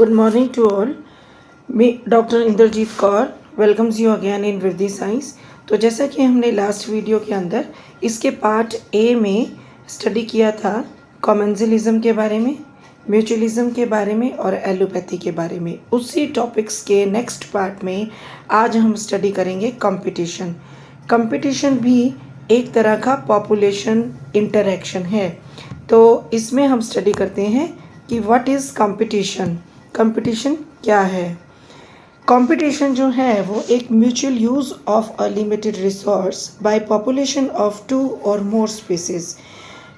Good morning to all. Me, Dr. Indrajit Kaur welcomes you again in Virdi Science. तो जैसा कि हमने last video के अंदर इसके पार्ट ए में स्टडी किया था कॉमेंजलिज्म के बारे में, म्यूचुअलिज्म के बारे में और एलोपैथी के बारे में, उसी टॉपिक्स के नेक्स्ट पार्ट में आज हम स्टडी करेंगे कंपटीशन। कंपटीशन भी एक तरह का पॉपुलेशन इंटरैक्शन है। तो इसमें हम स्टडी करते हैं कि व्हाट इज़ कंपटीशन, कंपटीशन क्या है। कंपटीशन जो है वो एक mutual use of a limited resource by population of 2 और मोर स्पीसीज।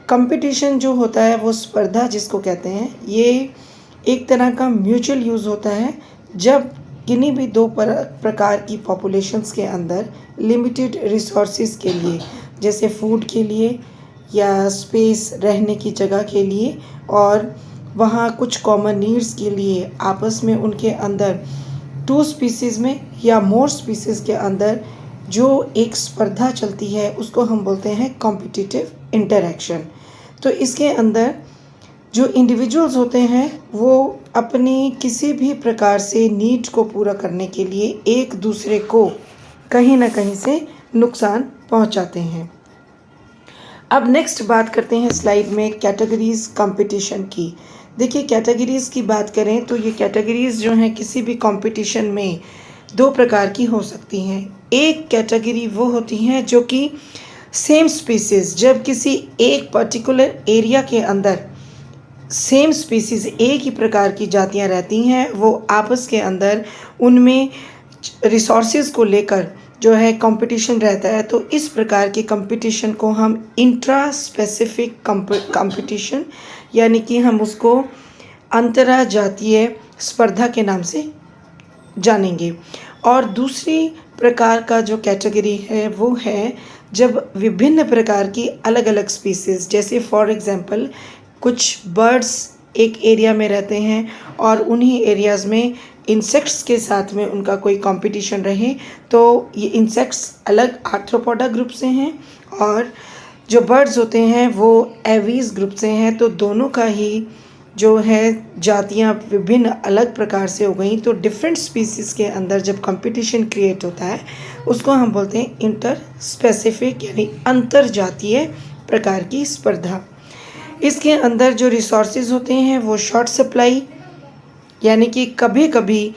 कंपटीशन जो होता है वो स्पर्धा जिसको कहते हैं, ये एक तरह का म्यूचुअल यूज़ होता है जब किन्हीं भी दो प्रकार की पॉपुलेशंस के अंदर लिमिटेड रिसोर्सेज के लिए, जैसे फूड के लिए या स्पेस रहने की जगह के लिए और वहाँ कुछ कॉमन नीड्स के लिए आपस में उनके अंदर 2 स्पीसीज़ में या मोर स्पीसीज़ के अंदर जो एक स्पर्धा चलती है उसको हम बोलते हैं कॉम्पिटिटिव इंटरैक्शन। तो इसके अंदर जो इंडिविजुअल्स होते हैं वो अपनी किसी भी प्रकार से नीड को पूरा करने के लिए एक दूसरे को कहीं ना कहीं से नुकसान पहुंचाते हैं। अब नेक्स्ट बात करते हैं स्लाइड में कैटेगरीज कंपटीशन की। देखिए, कैटेगरीज़ की बात करें तो ये कैटेगरीज़ जो हैं किसी भी कंपटीशन में 2 प्रकार की हो सकती हैं। एक कैटेगरी वो होती हैं जो कि सेम स्पीसीज़, जब किसी एक पर्टिकुलर एरिया के अंदर सेम स्पीसीज़ एक ही प्रकार की जातियां रहती हैं, वो आपस के अंदर उनमें रिसोर्सेज को लेकर जो है कंपटीशन रहता है। तो इस प्रकार के कंपटीशन को हम इंट्रा स्पेसिफिक कंपटीशन यानी कि हम उसको अंतरा जातीय स्पर्धा के नाम से जानेंगे। और दूसरी प्रकार का जो कैटेगरी है वो है जब विभिन्न प्रकार की अलग अलग स्पीसीज़, जैसे फॉर एग्जांपल कुछ बर्ड्स एक एरिया में रहते हैं और उन्हीं एरियाज़ में इंसेक्ट्स के साथ में उनका कोई कंपटीशन रहे, तो ये इंसेक्ट्स अलग आर्थ्रोपोडा ग्रुप से हैं और जो बर्ड्स होते हैं वो एवीज ग्रुप से हैं। तो दोनों का ही जो है जातियां विभिन्न अलग प्रकार से हो गई। तो डिफरेंट स्पीसीज़ के अंदर जब कंपटीशन क्रिएट होता है उसको हम बोलते हैं इंटर स्पेसिफिक यानी अंतर जातीय प्रकार की स्पर्धा। इसके अंदर जो रिसोर्सेज होते हैं वो शॉर्ट सप्लाई, यानी कि कभी कभी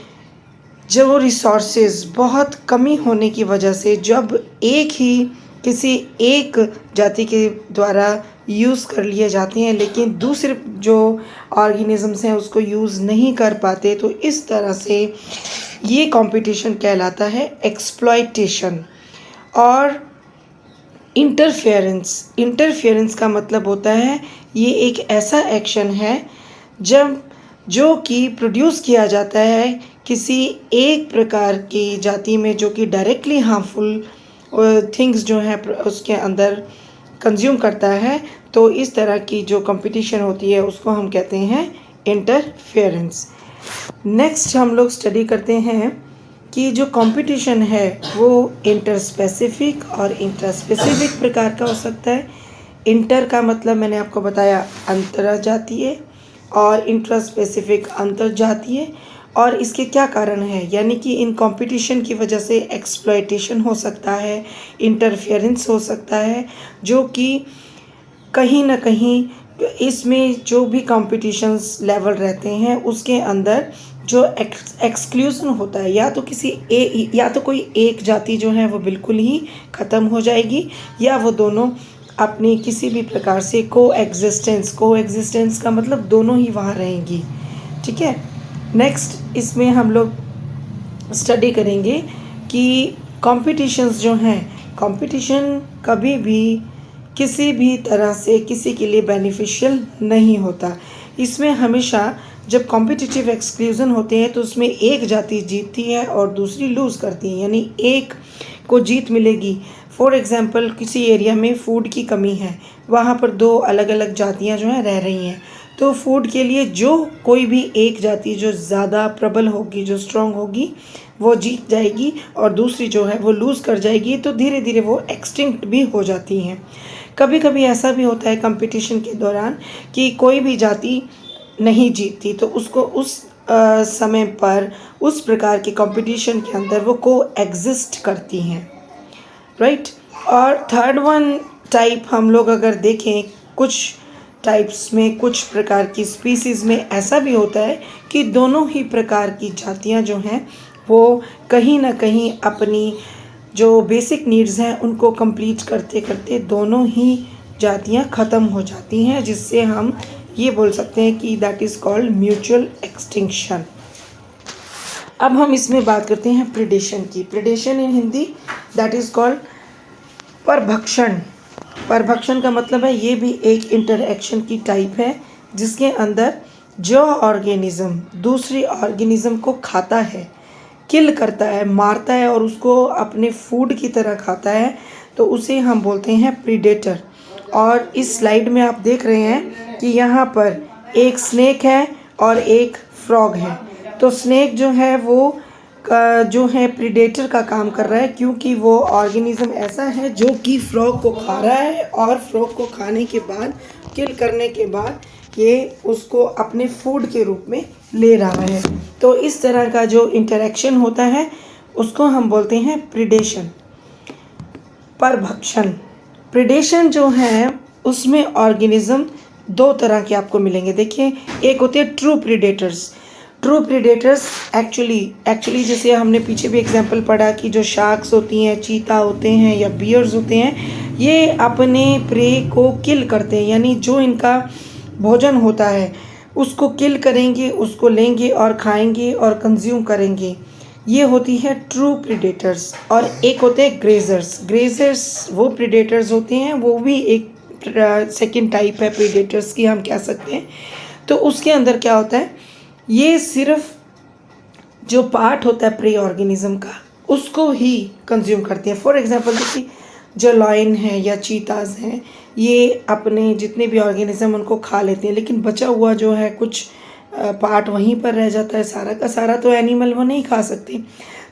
जो रिसोर्सेज बहुत कमी होने की वजह से जब एक ही किसी एक जाति के द्वारा यूज़ कर लिए जाते हैं लेकिन दूसरे जो ऑर्गेनिजम्स हैं उसको यूज़ नहीं कर पाते, तो इस तरह से ये कंपटीशन कहलाता है एक्सप्लॉयटेशन। और इंटरफेरेंस का मतलब होता है ये एक ऐसा एक्शन है जब जो कि प्रोड्यूस किया जाता है किसी एक प्रकार की जाति में जो कि डायरेक्टली हार्मफुल थिंग्स जो हैं उसके अंदर कंज्यूम करता है। तो इस तरह की जो कंपटीशन होती है उसको हम कहते हैं इंटरफेरेंस। नेक्स्ट हम लोग स्टडी करते हैं कि जो कंपटीशन है वो इंटर स्पेसिफिक और इंट्रा स्पेसिफिक प्रकार का हो सकता है। इंटर का मतलब मैंने आपको बताया अंतर्जातीय और इंट्रा स्पेसिफिक अंतर्जातीय। और इसके क्या कारण है, यानी कि इन कंपटीशन की वजह से एक्सप्लॉयटेशन हो सकता है, इंटरफेरेंस हो सकता है, जो कि कहीं ना कहीं इसमें जो भी कंपटीशंस लेवल रहते हैं उसके अंदर जो एक्सक्लूजन होता है, या तो या तो कोई एक जाति जो है वो बिल्कुल ही ख़त्म हो जाएगी या वो दोनों अपनी किसी भी प्रकार से को एग्जिस्टेंस का मतलब दोनों ही वहाँ रहेंगी। ठीक है। नेक्स्ट इसमें हम लोग स्टडी करेंगे कि कॉम्पिटिशन्स जो हैं, कंपटीशन कभी भी किसी भी तरह से किसी के लिए बेनिफिशियल नहीं होता। इसमें हमेशा जब कॉम्पिटिटिव एक्सक्लूजन होते हैं तो उसमें एक जाति जीतती है और दूसरी लूज़ करती है, यानी एक को जीत मिलेगी। फॉर एग्ज़ाम्पल किसी एरिया में फूड की कमी है, वहाँ पर 2 अलग अलग जातियाँ जो हैं रह रही हैं, तो फूड के लिए जो कोई भी एक जाति जो ज़्यादा प्रबल होगी, जो स्ट्रॉन्ग होगी, वो जीत जाएगी और दूसरी जो है वो लूज़ कर जाएगी। तो धीरे धीरे वो एक्सटिंक्ट भी हो जाती हैं। कभी कभी ऐसा भी होता है कंपटीशन के दौरान कि कोई भी जाति नहीं जीतती, तो उसको उस समय पर उस प्रकार के कंपटीशन के अंदर वो को एग्जिस्ट करती हैं, राइट। और थर्ड वन टाइप हम लोग अगर देखें, कुछ टाइप्स में, कुछ प्रकार की स्पीसीज़ में ऐसा भी होता है कि दोनों ही प्रकार की जातियां जो हैं वो कहीं ना कहीं अपनी जो बेसिक नीड्स हैं उनको कंप्लीट करते करते दोनों ही जातियां ख़त्म हो जाती हैं, जिससे हम ये बोल सकते हैं कि that is called mutual extinction. अब हम इसमें बात करते हैं प्रिडेशन की। Predation in Hindi that is called परभक्षण। परभक्षण का मतलब है ये भी एक इंटरएक्शन की टाइप है, जिसके अंदर जो ऑर्गेनिज्म दूसरी ऑर्गेनिज्म को खाता है, किल करता है, मारता है और उसको अपने फूड की तरह खाता है, तो उसे हम बोलते हैं प्रीडेटर। और इस स्लाइड में आप देख रहे हैं कि यहाँ पर एक स्नेक है और एक फ्रॉग है। तो स्नेक जो है वो जो है प्रीडेटर का काम कर रहा है, क्योंकि वो ऑर्गेनिज्म ऐसा है जो कि फ्रॉग को खा रहा है और फ्रॉग को खाने के बाद, किल करने के बाद ये उसको अपने फूड के रूप में ले रहा है। तो इस तरह का जो इंटरेक्शन होता है उसको हम बोलते हैं प्रिडेशन, परभक्षण। प्रिडेशन जो है उसमें ऑर्गेनिज्म दो तरह के आपको मिलेंगे। देखिए, एक होते हैं true predators. True predators actually जैसे हमने पीछे भी एग्जांपल पढ़ा कि जो शार्क्स होती हैं, चीता होते हैं या बियर्स होते हैं, ये अपने प्रे को किल करते हैं, यानी जो इनका भोजन होता है उसको किल करेंगे, उसको लेंगे और खाएंगे और कंज्यूम करेंगे। ये होती है ट्रू प्रीडेटर्स। और एक होते हैं ग्रेजर्स। ग्रेजर्स वो प्रीडेटर्स होते हैं, वो भी एक सेकंड टाइप है प्रीडेटर्स की, हम कह सकते हैं। तो उसके अंदर क्या होता है, ये सिर्फ जो पार्ट होता है प्रे ऑर्गेनिज्म का उसको ही कंज्यूम करते हैं। फॉर एग्जांपल देखिए, जो लायन है या चीताज हैं, ये अपने जितने भी ऑर्गेनिज्म उनको खा लेते हैं, लेकिन बचा हुआ जो है कुछ पार्ट वहीं पर रह जाता है। सारा का सारा तो एनिमल वो नहीं खा सकते,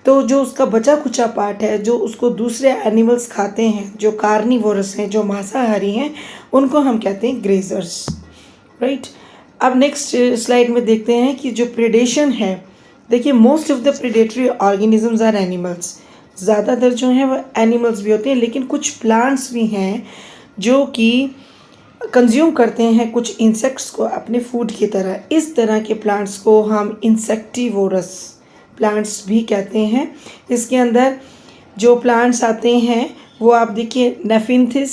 तो जो उसका बचा खुचा पार्ट है जो उसको दूसरे एनिमल्स खाते हैं, जो कार्निवोरस हैं, जो मांसाहारी हैं, उनको हम कहते हैं ग्रेजर्स, राइट। अब नेक्स्ट स्लाइड में देखते हैं कि जो प्रेडेशन है, देखिए most of the predatory organisms are animals. ज़्यादातर जो हैं वो एनिमल्स भी होते हैं, लेकिन कुछ प्लांट्स भी हैं जो कि कंज्यूम करते हैं कुछ इंसेक्ट्स को अपने फूड की तरह। इस तरह के प्लांट्स को हम इंसेक्टिवोरस प्लांट्स भी कहते हैं। इसके अंदर जो प्लांट्स आते हैं वो आप देखिए, नेफिंथिस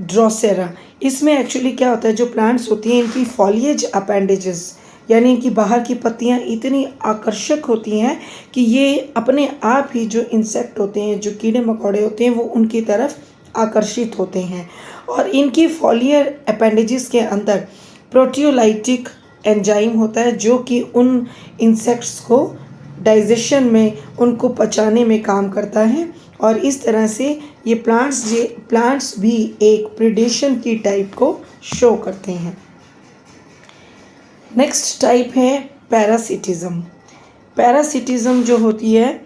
ड्रोसेरा। इसमें एक्चुअली क्या होता है, जो प्लांट्स होती हैं इनकी फॉलिएज अपेंडेजेस यानी इनकी बाहर की पत्तियां इतनी आकर्षक होती हैं कि ये अपने आप ही जो इंसेक्ट होते हैं, जो कीड़े मकोड़े होते हैं, वो उनकी तरफ आकर्षित होते हैं। और इनकी फॉलियर अपेंडेजेस के अंदर प्रोटियोलाइटिक एंजाइम होता है जो कि उन इंसेक्ट्स को डाइजेशन में, उनको पचाने में काम करता है। और इस तरह से ये प्लांट्स भी एक प्रीडेशन की टाइप को शो करते हैं। नेक्स्ट टाइप है पैरासिटिज्म। पैरासिटिज्म जो होती है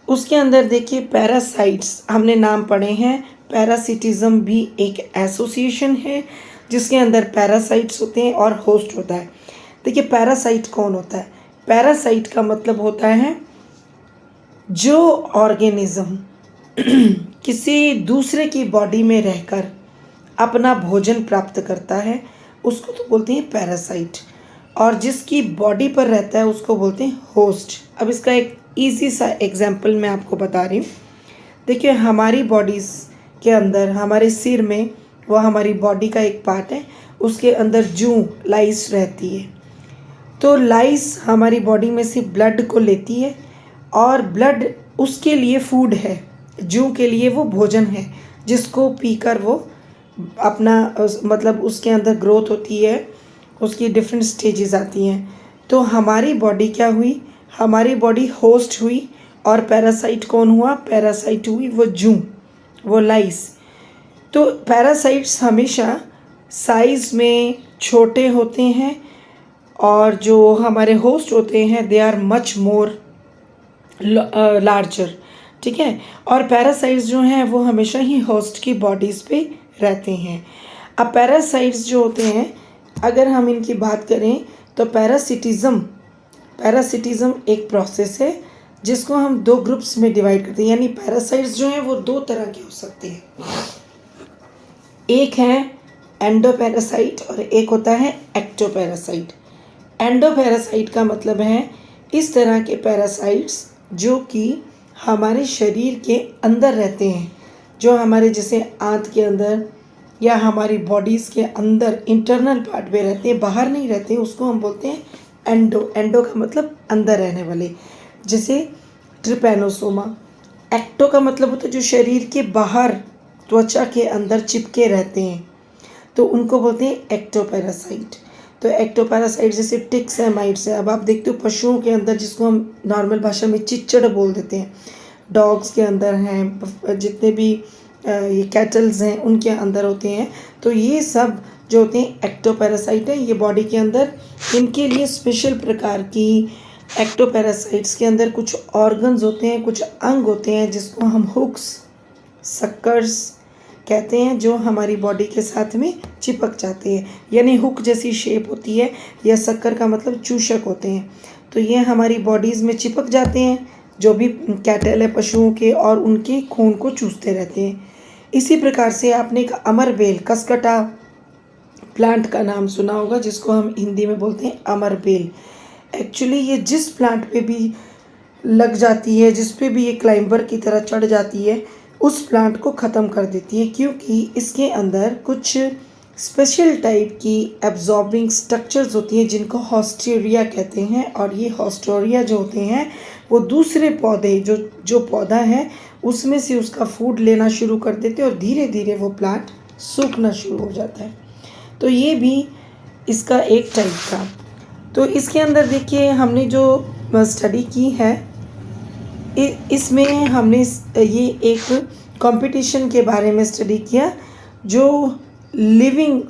उसके अंदर देखिए, पैरासाइट्स हमने नाम पढ़े हैं। पैरासिटिज्म भी एक एसोसिएशन है जिसके अंदर पैरासाइट्स होते हैं और होस्ट होता है। देखिए, पैरासाइट कौन होता है? पैरासाइट का मतलब होता है जो ऑर्गेनिज्म किसी दूसरे की बॉडी में रहकर अपना भोजन प्राप्त करता है उसको तो बोलते हैं पैरासाइट, और जिसकी बॉडी पर रहता है उसको बोलते हैं होस्ट। अब इसका एक इजी सा एग्जांपल मैं आपको बता रही हूँ। देखिए, हमारी बॉडीज़ के अंदर, हमारे सिर में, वो हमारी बॉडी का एक पार्ट है, उसके अंदर जूं लाइस रहती है। तो लाइस हमारी बॉडी में से ब्लड को लेती है और ब्लड उसके लिए फूड है, जूं के लिए वो भोजन है, जिसको पीकर वो अपना मतलब उसके अंदर ग्रोथ होती है, उसकी डिफरेंट स्टेजेस आती हैं। तो हमारी बॉडी क्या हुई? हमारी बॉडी होस्ट हुई, और पैरासाइट कौन हुआ? पैरासाइट हुई वो जूं, वो लाइस। तो पैरासाइट्स हमेशा साइज़ में छोटे होते हैं, और जो हमारे होस्ट होते हैं they are much more larger, ठीक है। और पैरासाइट्स जो हैं वो हमेशा ही होस्ट की बॉडीज़ पे रहते हैं। अब पैरासाइट्स जो होते हैं, अगर हम इनकी बात करें तो पैरासिटिज्म एक प्रोसेस है जिसको हम 2 ग्रुप्स में डिवाइड करते हैं, यानी पैरासाइट्स जो हैं वो 2 तरह के हो सकते हैं। एक है एंडोपैरासाइट और एक होता है एक्टोपैरासाइट। एंडोपैरासाइट का मतलब है इस तरह के पैरासाइट्स जो कि हमारे शरीर के अंदर रहते हैं, जो हमारे जैसे आंत के अंदर या हमारी बॉडीज़ के अंदर इंटरनल पार्ट में रहते हैं, बाहर नहीं रहते हैं, उसको हम बोलते हैं एंडो। एंडो का मतलब अंदर रहने वाले, जैसे ट्रिपैनोसोमा। एक्टो का मतलब होता है जो शरीर के बाहर त्वचा के अंदर चिपके रहते हैं, तो उनको बोलते हैं एक्टोपैरासाइट। तो एक्टोपैरासाइट जैसे टिक्स है, माइट्स है। अब आप देखते हो पशुओं के अंदर, जिसको हम नॉर्मल भाषा में चिच्चड़ बोल देते हैं, डॉग्स के अंदर हैं, जितने भी ये कैटल्स हैं उनके अंदर होते हैं। तो ये सब जो होते हैं एक्टोपैरासाइट है। ये बॉडी के अंदर इनके लिए स्पेशल प्रकार की एक्टोपैरासाइट्स के अंदर कुछ ऑर्गन्स होते हैं, कुछ अंग होते हैं जिसको हम हुक्स, सक्कर्स कहते हैं, जो हमारी बॉडी के साथ में चिपक जाते हैं, यानी हुक जैसी शेप होती है, या सक्कर का मतलब चूषक होते हैं। तो ये हमारी बॉडीज़ में चिपक जाते हैं, जो भी कैटल है पशुओं के, और उनके खून को चूसते रहते हैं। इसी प्रकार से आपने एक अमरबेल, कसकटा प्लांट का नाम सुना होगा, जिसको हम हिंदी में बोलते हैं अमरबेल। एक्चुअली ये जिस प्लांट पे भी लग जाती है, जिस पे भी ये क्लाइंबर की तरह चढ़ जाती है, उस प्लांट को ख़त्म कर देती है, क्योंकि इसके अंदर कुछ स्पेशल टाइप की एब्जॉर्बिंग स्ट्रक्चर्स होती हैं जिनको हॉस्टेरिया कहते हैं। और ये हॉस्टेरिया जो होते हैं वो दूसरे पौधे, जो पौधा है उसमें से उसका फूड लेना शुरू कर देते हैं, और धीरे धीरे वो प्लांट सूखना शुरू हो जाता है। तो ये भी इसका एक टाइप का। तो इसके अंदर देखिए, हमने जो स्टडी की है इसमें हमने ये एक कंपटीशन के बारे में स्टडी किया, जो लिविंग